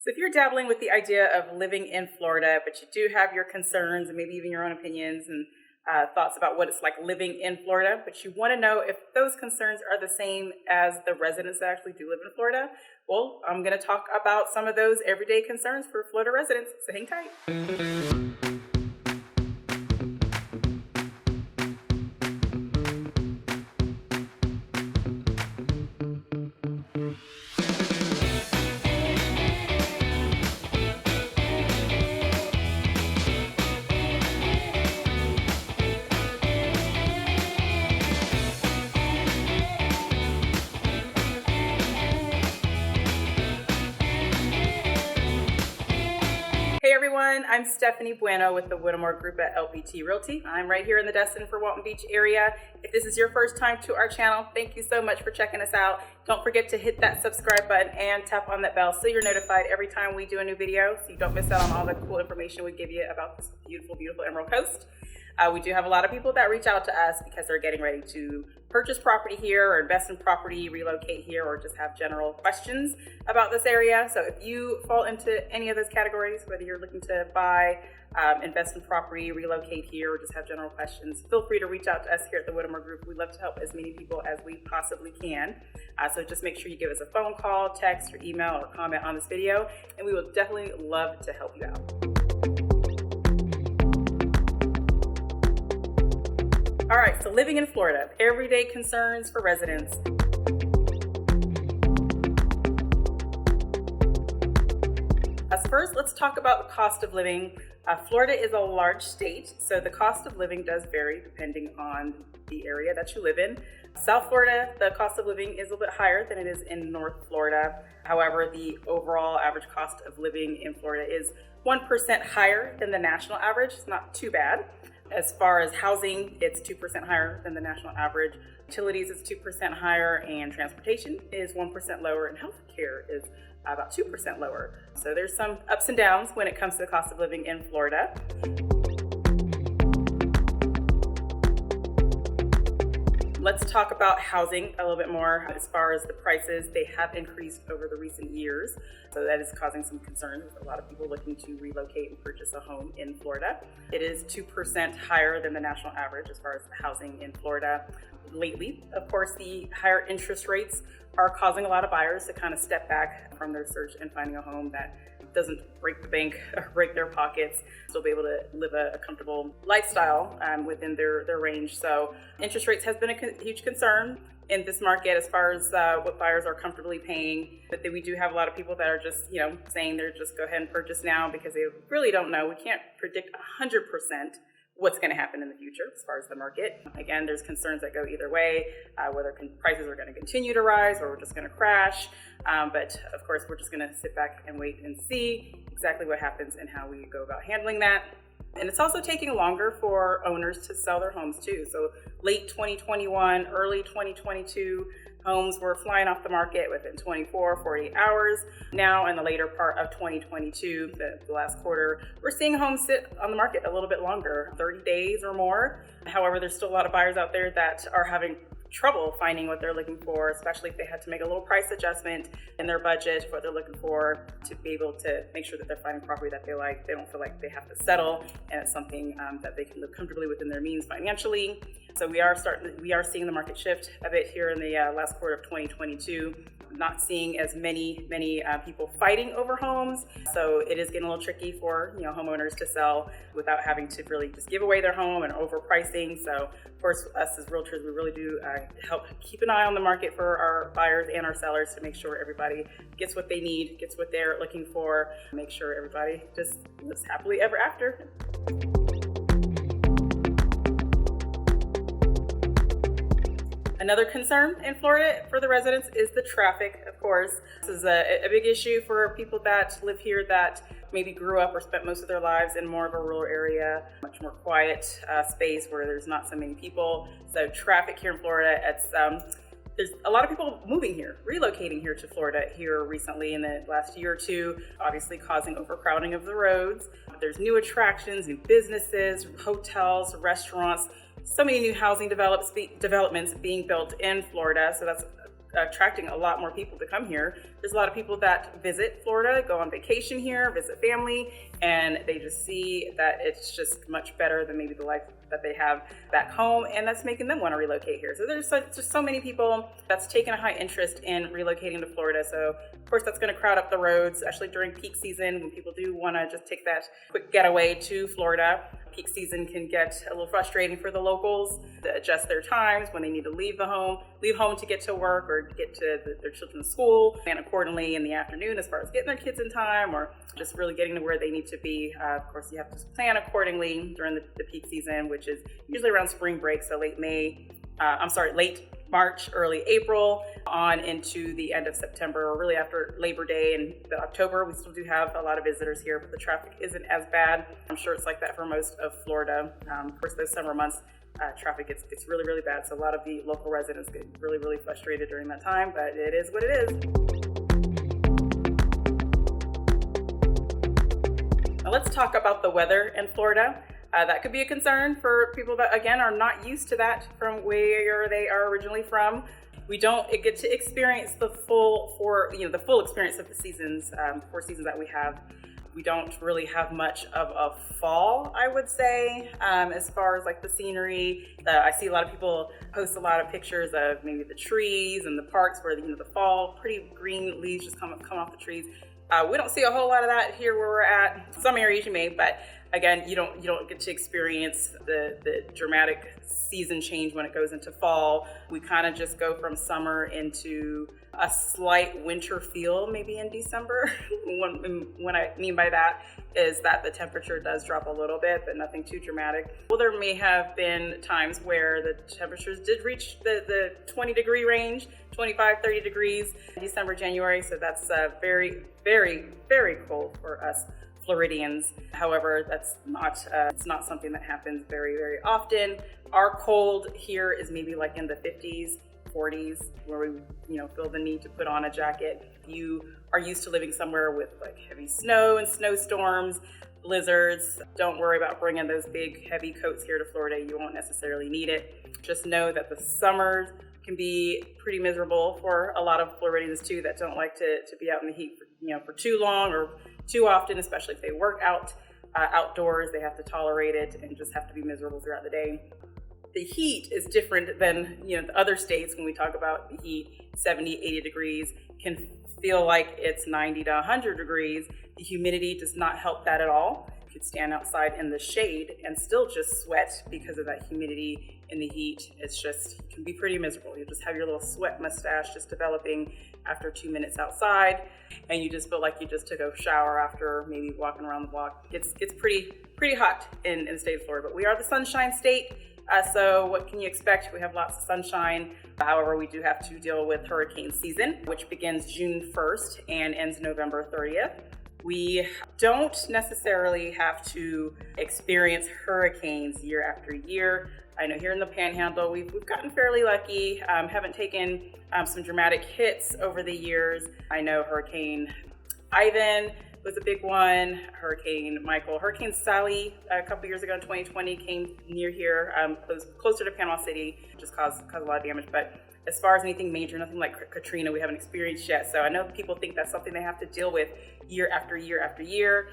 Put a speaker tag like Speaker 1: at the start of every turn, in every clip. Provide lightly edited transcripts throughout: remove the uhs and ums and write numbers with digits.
Speaker 1: So if you're dabbling with the idea of living in Florida, but you do have your concerns and maybe even your own opinions and thoughts about what it's like living in Florida, but you want to know if those concerns are the same as the residents that actually do live in Florida, well, I'm going to talk about some of those everyday concerns for Florida residents. So hang tight. Hey everyone, I'm Stephanie Bueno with the Whittemore Group at LPT Realty. I'm right here in the Destin-Fort Walton Beach area. If this is your first time to our channel, thank you so much for checking us out. Don't forget to hit that subscribe button and tap on that bell so you're notified every time we do a new video so you don't miss out on all the cool information we give you about this beautiful, beautiful Emerald Coast. We do have a lot of people that reach out to us because they're getting ready to purchase property here or invest in property, relocate here, or just have general questions about this area. So if you fall into any of those categories, whether you're looking to buy, invest in property, relocate here, or just have general questions, feel free to reach out to us here at the Whittemore Group. We love to help as many people as we possibly can. So just make sure you give us a phone call, text, or email, or comment on this video, and we will definitely love to help you out. All right, so living in Florida, everyday concerns for residents. First, let's talk about the cost of living. Florida is a large state, so the cost of living does vary depending on the area that you live in. South Florida, the cost of living is a little bit higher than it is in North Florida. However, the overall average cost of living in Florida is 1% higher than the national average. It's not too bad. As far as housing, it's 2% higher than the national average. Utilities is 2% higher, and transportation is 1% lower, and healthcare is about 2% lower. So there's some ups and downs when it comes to the cost of living in Florida. Let's talk about housing a little bit more. As far as the prices, they have increased over the recent years. So that is causing some concerns with a lot of people looking to relocate and purchase a home in Florida. It is 2% higher than the national average as far as housing in Florida. Lately, of course, the higher interest rates are causing a lot of buyers to kind of step back from their search and finding a home that doesn't break the bank or break their pockets, still be able to live a comfortable lifestyle within their range. So interest rates has been a huge concern in this market as far as what buyers are comfortably paying. But we do have a lot of people that are just, saying they're just go ahead and purchase now because they really don't know. We can't predict 100% what's going to happen in the future as far as the market. Again, there's concerns that go either way, whether prices are going to continue to rise or we're just going to crash. But of course, we're just going to sit back and wait and see exactly what happens and how we go about handling that. And it's also taking longer for owners to sell their homes too. So late 2021, early 2022, homes were flying off the market within 24, 48 hours. Now in the later part of 2022, the last quarter, we're seeing homes sit on the market a little bit longer, 30 days or more. However, there's still a lot of buyers out there that are having trouble finding what they're looking for, especially if they had to make a little price adjustment in their budget for what they're looking for to be able to make sure that they're finding property that they like. They don't feel like they have to settle, and it's something that they can live comfortably within their means financially. So we are seeing the market shift a bit here in the last quarter of 2022. Not seeing as many people fighting over homes, so it is getting a little tricky for homeowners to sell without having to really just give away their home and overpricing. So of course, us as realtors, we really do help keep an eye on the market for our buyers and our sellers to make sure everybody gets what they need, gets what they're looking for, make sure everybody just lives happily ever after. Another concern in Florida for the residents is the traffic, of course. This is a big issue for people that live here that maybe grew up or spent most of their lives in more of a rural area, much more quiet space where there's not so many people. So traffic here in Florida, there's a lot of people moving here, relocating here to Florida here recently in the last year or two, obviously causing overcrowding of the roads. There's new attractions, new businesses, hotels, restaurants, so many new housing developments being built in Florida. So that's attracting a lot more people to come here There's a lot of people that visit Florida, go on vacation here, visit family, and they just see that it's just much better than maybe the life that they have back home, and that's making them want to relocate here. So there's just so many people that's taken a high interest in relocating to Florida. So of course that's going to crowd up the roads, especially during peak season when people do want to just take that quick getaway to Florida. Peak season can get a little frustrating for the locals to adjust their times when they need to leave home to get to work or get to their children's school, and accordingly in the afternoon as far as getting their kids in time or just really getting to where they need to be. Of course, you have to plan accordingly during the peak season, which is usually around spring break, so late March, early April, on into the end of September, or really after Labor Day and October. We still do have a lot of visitors here, but the traffic isn't as bad. I'm sure it's like that for most of Florida. Of course, those summer months, traffic gets really, really bad. So a lot of the local residents get really, really frustrated during that time, but it is what it is. Now let's talk about the weather in Florida. That could be a concern for people that, again, are not used to that from where they are originally from. We don't get to experience the full experience of the seasons, 4 seasons that we have. We don't really have much of a fall, I would say, as far as like the scenery. I see a lot of people post a lot of pictures of maybe the trees and the parks where the fall, pretty green leaves just come off the trees. We don't see a whole lot of that here where we're at. Some areas you may, but again, you don't get to experience the dramatic season change when it goes into fall. We kind of just go from summer into a slight winter feel maybe in December. What I mean by that is that the temperature does drop a little bit, but nothing too dramatic. Well, there may have been times where the temperatures did reach the 20 degree range, 25, 30 degrees in December, January. So that's very, very, very cold for us Floridians. However, that's it's not something that happens very, very often. Our cold here is maybe like in the 50s, 40s, where we feel the need to put on a jacket. You are used to living somewhere with like heavy snow and snowstorms, blizzards. Don't worry about bringing those big heavy coats here to Florida. You won't necessarily need it. Just know that the summers can be pretty miserable for a lot of Floridians too that don't like to be out in the heat for too long or too often, especially if they work outdoors. They have to tolerate it and just have to be miserable throughout the day. The heat is different than the other states. When we talk about the heat, 70, 80 degrees can feel like it's 90 to 100 degrees. The humidity does not help that at all. You could stand outside in the shade and still just sweat because of that humidity in the heat. It can be pretty miserable. You just have your little sweat mustache just developing after 2 minutes outside, and you just feel like you just took a shower after maybe walking around the block. It's pretty hot in the state of Florida, but we are the sunshine state. So what can you expect? We have lots of sunshine. However, we do have to deal with hurricane season, which begins June 1st and ends November 30th. We don't necessarily have to experience hurricanes year after year. I know here in the Panhandle, we've gotten fairly lucky, haven't taken some dramatic hits over the years. I know Hurricane Ivan was a big one, Hurricane Michael, Hurricane Sally a couple years ago in 2020 came near here, closer to Panama City, just caused a lot of damage. But as far as anything major, nothing like Katrina, we haven't experienced yet. So I know people think that's something they have to deal with year after year after year.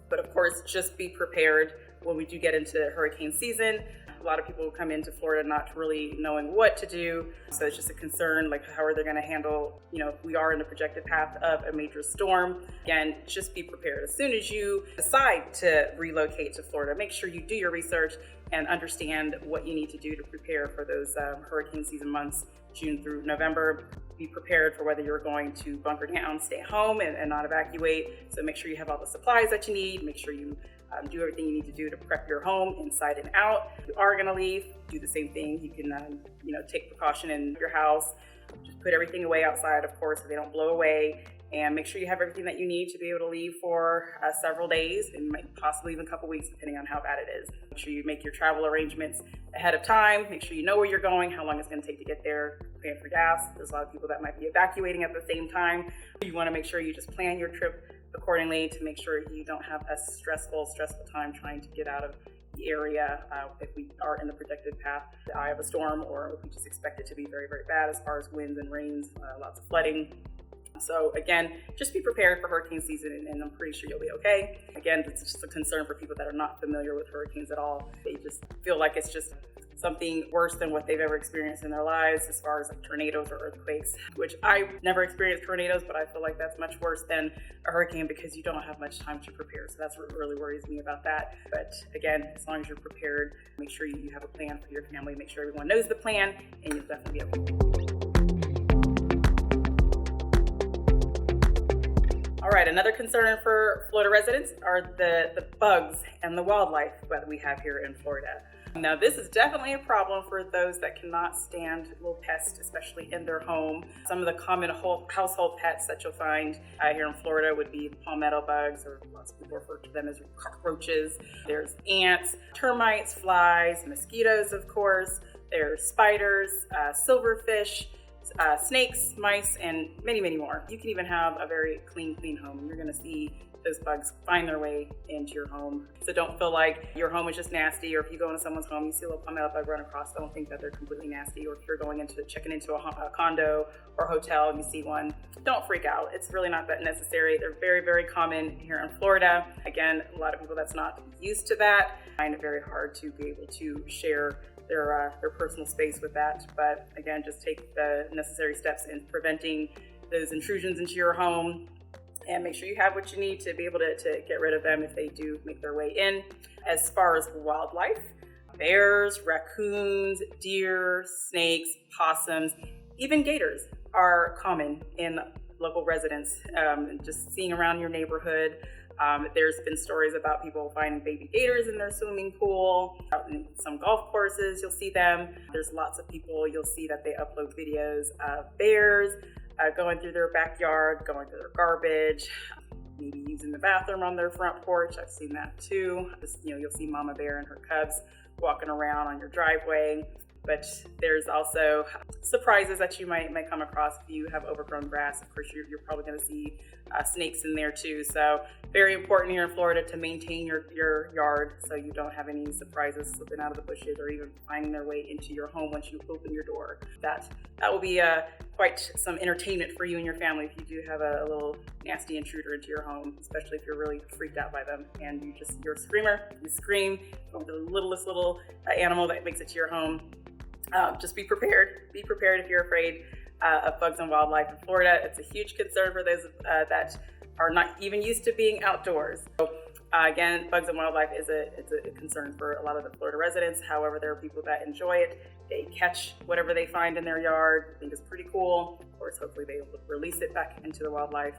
Speaker 1: But of course, just be prepared when we do get into hurricane season. A lot of people come into Florida not really knowing what to do. So it's just a concern, like how are they going to handle, if we are in the projected path of a major storm. Again, just be prepared. As soon as you decide to relocate to Florida, make sure you do your research and understand what you need to do to prepare for those hurricane season months, June through November. Be prepared for whether you're going to bunker down, stay home and not evacuate. So make sure you have all the supplies that you need. Make sure you do everything you need to do to prep your home inside and out. If you are going to leave, do the same thing. You can, take precaution in your house. Just put everything away outside, of course, so they don't blow away. And make sure you have everything that you need to be able to leave for several days and possibly even a couple weeks, depending on how bad it is. Make sure you make your travel arrangements ahead of time. Make sure you know where you're going, how long it's going to take to get there. Plan for gas. There's a lot of people that might be evacuating at the same time. You want to make sure you just plan your trip accordingly to make sure you don't have a stressful time trying to get out of the area if we are in the projected path, the eye of a storm, or if we just expect it to be very, very bad as far as winds and rains, lots of flooding. So again, just be prepared for hurricane season, and I'm pretty sure you'll be okay. Again, it's just a concern for people that are not familiar with hurricanes at all. They just feel like it's just something worse than what they've ever experienced in their lives as far as like tornadoes or earthquakes, which I've never experienced tornadoes, but I feel like that's much worse than a hurricane because you don't have much time to prepare. So that's what really worries me about that. But again, as long as you're prepared, make sure you have a plan for your family, make sure everyone knows the plan, and you'll definitely be okay. All right, another concern for Florida residents are the bugs and the wildlife that we have here in Florida. Now, this is definitely a problem for those that cannot stand little pests, especially in their home. Some of the common household pets that you'll find here in Florida would be palmetto bugs, or lots of people refer to them as cockroaches. There's ants, termites, flies, mosquitoes, of course. There's spiders, silverfish, snakes, mice, and many, many more. You can even have a very clean home. You're gonna see those bugs find their way into your home. So don't feel like your home is just nasty, or if you go into someone's home, you see a little palmetto bug run across, don't think that they're completely nasty. Or if you're checking into a condo or hotel and you see one, don't freak out. It's really not that necessary. They're very, very common here in Florida. Again, a lot of people that's not used to that find it very hard to be able to share their personal space with that. But again, just take the necessary steps in preventing those intrusions into your home, and make sure you have what you need to be able to get rid of them if they do make their way in. As far as wildlife, bears, raccoons, deer, snakes, possums, even gators are common in local residents. Just seeing around your neighborhood, there's been stories about people finding baby gators in their swimming pool. Out in some golf courses, you'll see them. There's lots of people, you'll see that they upload videos of bears going through their backyard, going through their garbage, maybe using the bathroom on their front porch. I've seen that too. You'll see Mama Bear and her cubs walking around on your driveway. But there's also surprises that you might come across if you have overgrown grass. Of course, you're probably going to see snakes in there too. So very important here in Florida to maintain your yard so you don't have any surprises slipping out of the bushes or even finding their way into your home once you open your door. That will be quite some entertainment for you and your family if you do have a little nasty intruder into your home, especially if you're really freaked out by them and you're a screamer, you scream, the littlest little animal that makes it to your home. Just be prepared. Be prepared if you're afraid of bugs and wildlife in Florida. It's a huge concern for those that are not even used to being outdoors. So, again, bugs and wildlife is a concern for a lot of the Florida residents. However, there are people that enjoy it. They catch whatever they find in their yard. I think it's pretty cool. Of course, hopefully they will release it back into the wildlife.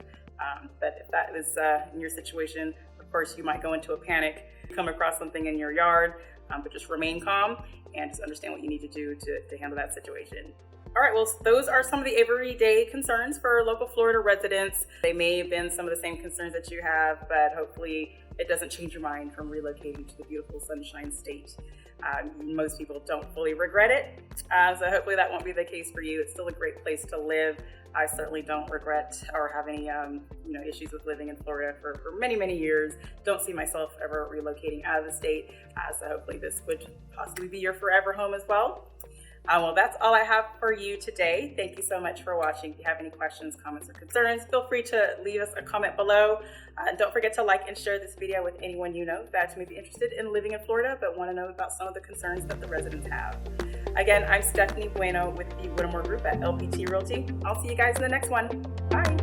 Speaker 1: But if that is in your situation, of course, you might go into a panic, come across something in your yard, but just remain calm and just understand what you need to do to handle that situation. All right, well, those are some of the everyday concerns for local Florida residents. They may have been some of the same concerns that you have, but hopefully it doesn't change your mind from relocating to the beautiful Sunshine State. Most people don't fully regret it, so hopefully that won't be the case for you. It's still a great place to live. I certainly don't regret or have any issues with living in Florida for many, many years. Don't see myself ever relocating out of the state, so hopefully this would possibly be your forever home as well. Well, that's all I have for you today. Thank you so much for watching. If you have any questions, comments, or concerns, feel free to leave us a comment below. Don't forget to like and share this video with anyone you know that may be interested in living in Florida but want to know about some of the concerns that the residents have. Again, I'm Stephanie Bueno with the Whittemore Group at LPT Realty. I'll see you guys in the next one. Bye.